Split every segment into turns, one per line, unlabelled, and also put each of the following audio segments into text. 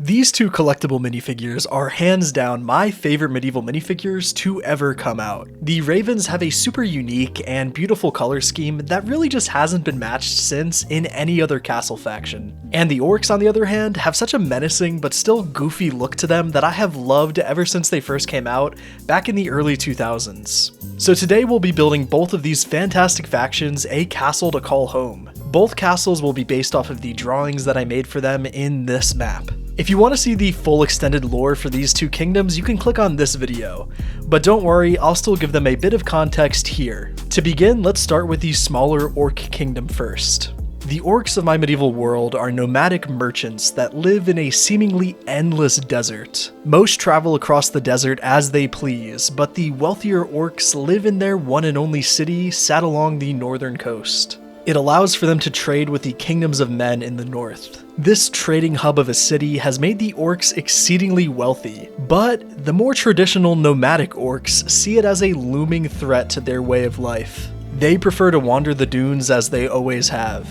These two collectible minifigures are hands down my favorite medieval minifigures to ever come out. The Ravens have a super unique and beautiful color scheme that really just hasn't been matched since in any other castle faction. And the Orcs, on the other hand, have such a menacing but still goofy look to them that I have loved ever since they first came out back in the early 2000s. So today we'll be building both of these fantastic factions a castle to call home. Both castles will be based off of the drawings that I made for them in this map. If you want to see the full extended lore for these two kingdoms, you can click on this video, but don't worry, I'll still give them a bit of context here. To begin, let's start with the smaller Orc kingdom first. The Orcs of my medieval world are nomadic merchants that live in a seemingly endless desert. Most travel across the desert as they please, but the wealthier Orcs live in their one and only city sat along the northern coast. It allows for them to trade with the kingdoms of men in the north. This trading hub of a city has made the Orcs exceedingly wealthy, but the more traditional nomadic Orcs see it as a looming threat to their way of life. They prefer to wander the dunes as they always have.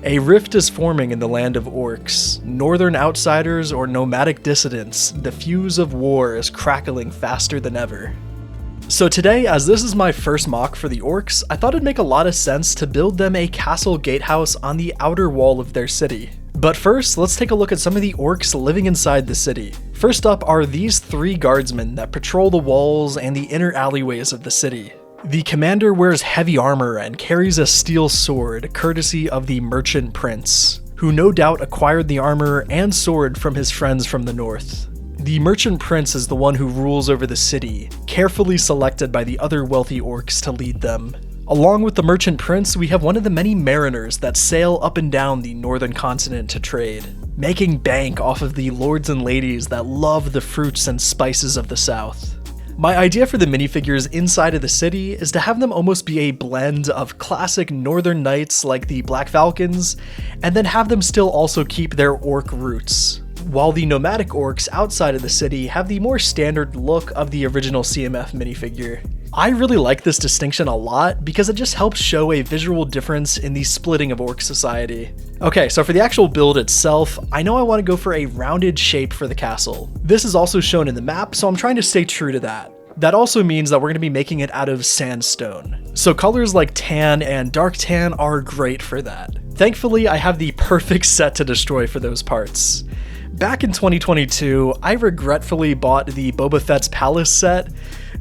A rift is forming in the land of Orcs. Northern outsiders or nomadic dissidents, the fuse of war is crackling faster than ever. So today, as this is my first mock for the Orcs, I thought it'd make a lot of sense to build them a castle gatehouse on the outer wall of their city. But first, let's take a look at some of the Orcs living inside the city. First up are these three guardsmen that patrol the walls and the inner alleyways of the city. The commander wears heavy armor and carries a steel sword, courtesy of the merchant prince, who no doubt acquired the armor and sword from his friends from the north. The merchant prince is the one who rules over the city, carefully selected by the other wealthy Orcs to lead them. Along with the merchant prince, we have one of the many mariners that sail up and down the northern continent to trade, making bank off of the lords and ladies that love the fruits and spices of the south. My idea for the minifigures inside of the city is to have them almost be a blend of classic northern knights like the Black Falcons, and then have them still also keep their Orc roots, while the nomadic Orcs outside of the city have the more standard look of the original CMF minifigure. I really like this distinction a lot because it just helps show a visual difference in the splitting of Orc society. Okay, so for the actual build itself, I know I want to go for a rounded shape for the castle. This is also shown in the map, so I'm trying to stay true to that. That also means that we're going to be making it out of sandstone. So colors like tan and dark tan are great for that. Thankfully, I have the perfect set to destroy for those parts. Back in 2022, I regretfully bought the Boba Fett's Palace set.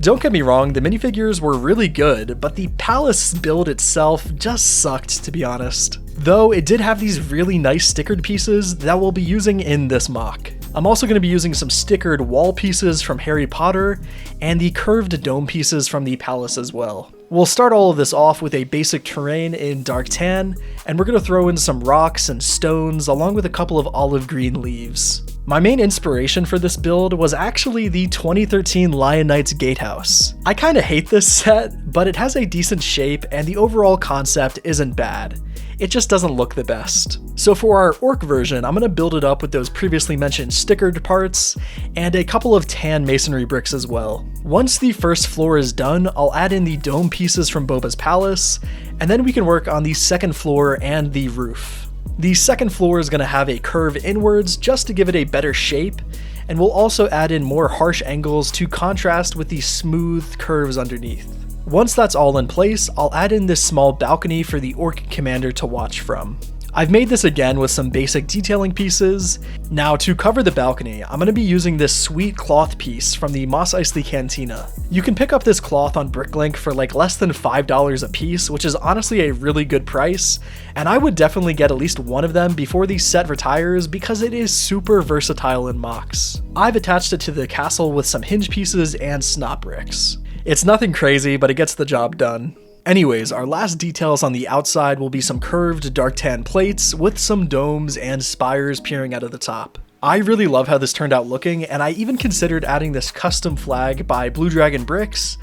Don't get me wrong, the minifigures were really good, but the palace build itself just sucked, to be honest. Though it did have these really nice stickered pieces that we'll be using in this mock. I'm also going to be using some stickered wall pieces from Harry Potter, and the curved dome pieces from the palace as well. We'll start all of this off with a basic terrain in dark tan, and we're going to throw in some rocks and stones along with a couple of olive green leaves. My main inspiration for this build was actually the 2013 Lion Knights Gatehouse. I kinda hate this set, but it has a decent shape and the overall concept isn't bad. It just doesn't look the best. So for our Orc version, I'm going to build it up with those previously mentioned stickered parts and a couple of tan masonry bricks as well. Once the first floor is done, I'll add in the dome pieces from Boba's palace, and then we can work on the second floor and the roof. The second floor is going to have a curve inwards just to give it a better shape, and we'll also add in more harsh angles to contrast with the smooth curves underneath. Once that's all in place, I'll add in this small balcony for the Orc commander to watch from. I've made this again with some basic detailing pieces. Now to cover the balcony, I'm going to be using this sweet cloth piece from the Mos Eisley Cantina. You can pick up this cloth on Bricklink for like less than $5 a piece, which is honestly a really good price, and I would definitely get at least one of them before the set retires because it is super versatile in mocks. I've attached it to the castle with some hinge pieces and snot bricks. It's nothing crazy, but it gets the job done. Anyways, our last details on the outside will be some curved dark tan plates with some domes and spires peering out of the top. I really love how this turned out looking, and I even considered adding this custom flag by bluedragonbricks,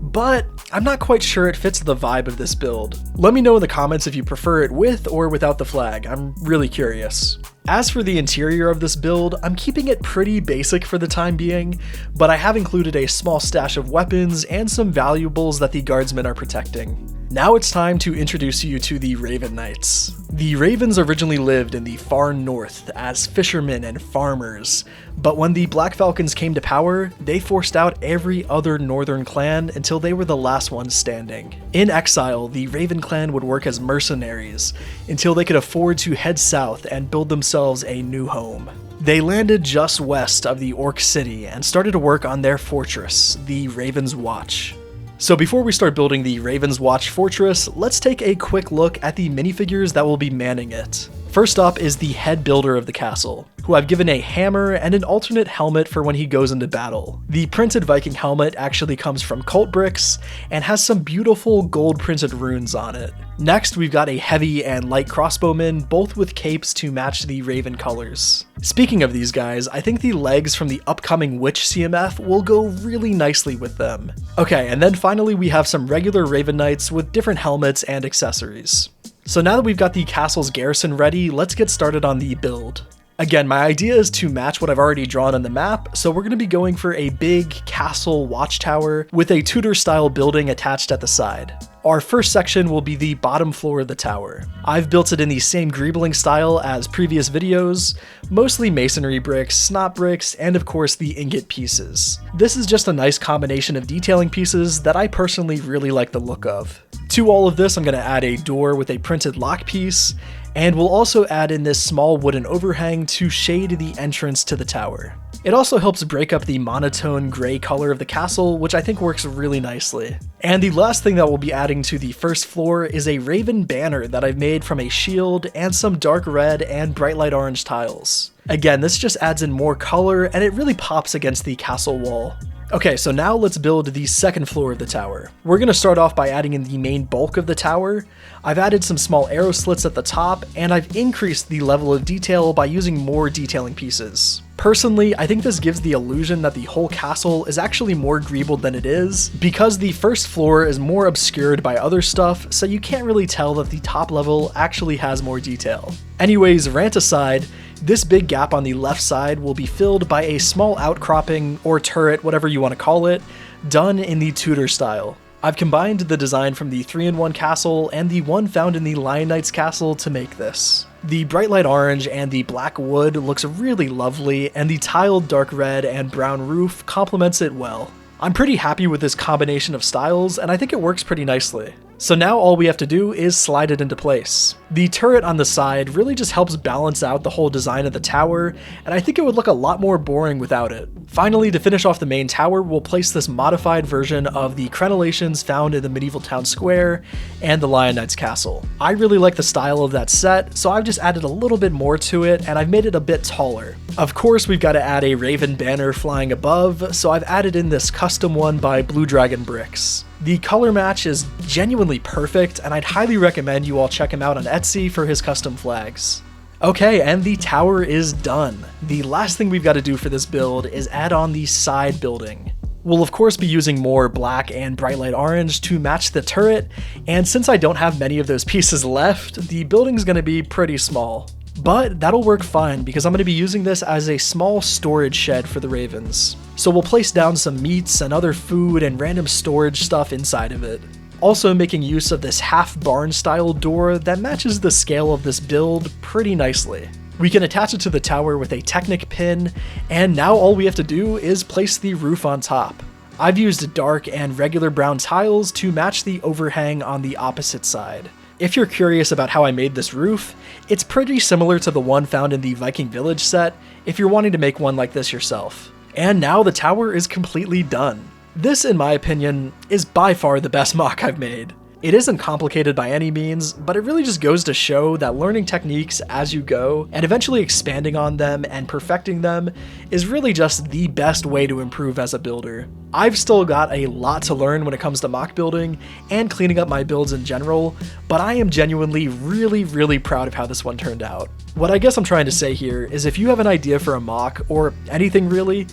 but I'm not quite sure it fits the vibe of this build. Let me know in the comments if you prefer it with or without the flag, I'm really curious. As for the interior of this build, I'm keeping it pretty basic for the time being, but I have included a small stash of weapons and some valuables that the guardsmen are protecting. Now it's time to introduce you to the Raven Knights. The Ravens originally lived in the far north as fishermen and farmers, but when the Black Falcons came to power, they forced out every other northern clan until they were the last ones standing. In exile, the Raven clan would work as mercenaries until they could afford to head south and build themselves a new home. They landed just west of the Orc city and started to work on their fortress, the Raven's Watch. So before we start building the Raven's Watch fortress, let's take a quick look at the minifigures that will be manning it. First up is the head builder of the castle, who I've given a hammer and an alternate helmet for when he goes into battle. The printed Viking helmet actually comes from cultbricks and has some beautiful gold printed runes on it. Next, we've got a heavy and light crossbowmen, both with capes to match the Raven colors. Speaking of these guys, I think the legs from the upcoming Witch CMF will go really nicely with them. Okay, and then finally we have some regular Raven Knights with different helmets and accessories. So now that we've got the castle's garrison ready, let's get started on the build. Again, my idea is to match what I've already drawn on the map, so we're going to be going for a big castle watchtower with a Tudor-style building attached at the side. Our first section will be the bottom floor of the tower. I've built it in the same greebling style as previous videos, mostly masonry bricks, snot bricks, and of course the ingot pieces. This is just a nice combination of detailing pieces that I personally really like the look of. To all of this, I'm going to add a door with a printed lock piece, and we'll also add in this small wooden overhang to shade the entrance to the tower. It also helps break up the monotone gray color of the castle, which I think works really nicely. And the last thing that we'll be adding to the first floor is a Raven banner that I've made from a shield and some dark red and bright light orange tiles. Again, this just adds in more color and it really pops against the castle wall. Okay, so now let's build the second floor of the tower. We're going to start off by adding in the main bulk of the tower. I've added some small arrow slits at the top, and I've increased the level of detail by using more detailing pieces. Personally, I think this gives the illusion that the whole castle is actually more greebled than it is, because the first floor is more obscured by other stuff, so you can't really tell that the top level actually has more detail. Anyways, rant aside, this big gap on the left side will be filled by a small outcropping, or turret, whatever you want to call it, done in the Tudor style. I've combined the design from the 3-in-1 castle and the one found in the Lion Knight's castle to make this. The bright light orange and the black wood looks really lovely, and the tiled dark red and brown roof complements it well. I'm pretty happy with this combination of styles, and I think it works pretty nicely. So now all we have to do is slide it into place. The turret on the side really just helps balance out the whole design of the tower, and I think it would look a lot more boring without it. Finally, to finish off the main tower, we'll place this modified version of the crenellations found in the medieval town square and the Lion Knight's castle. I really like the style of that set, so I've just added a little bit more to it, and I've made it a bit taller. Of course, we've got to add a Raven banner flying above, so I've added in this custom one by bluedragonbricks. The color match is genuinely perfect, and I'd highly recommend you all check him out on Etsy for his custom flags. Okay, and the tower is done. The last thing we've got to do for this build is add on the side building. We'll of course be using more black and bright light orange to match the turret, and since I don't have many of those pieces left, the building's going to be pretty small. But that'll work fine because I'm going to be using this as a small storage shed for the ravens. So we'll place down some meats and other food and random storage stuff inside of it. Also making use of this half barn style door that matches the scale of this build pretty nicely. We can attach it to the tower with a Technic pin, and now all we have to do is place the roof on top. I've used dark and regular brown tiles to match the overhang on the opposite side. If you're curious about how I made this roof, it's pretty similar to the one found in the Viking Village set if you're wanting to make one like this yourself. And now the tower is completely done. This, in my opinion, is by far the best mock I've made. It isn't complicated by any means, but it really just goes to show that learning techniques as you go and eventually expanding on them and perfecting them is really just the best way to improve as a builder. I've still got a lot to learn when it comes to mock building and cleaning up my builds in general, but I am genuinely really proud of how this one turned out. What I guess I'm trying to say here is if you have an idea for a mock, or anything really,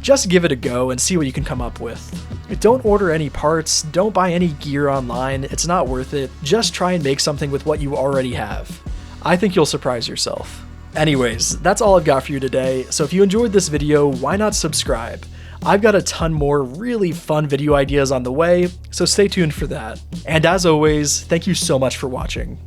just give it a go and see what you can come up with. Don't order any parts, don't buy any gear online, it's not worth it. Just try and make something with what you already have. I think you'll surprise yourself. Anyways, that's all I've got for you today, so if you enjoyed this video, why not subscribe? I've got a ton more really fun video ideas on the way, so stay tuned for that. And as always, thank you so much for watching.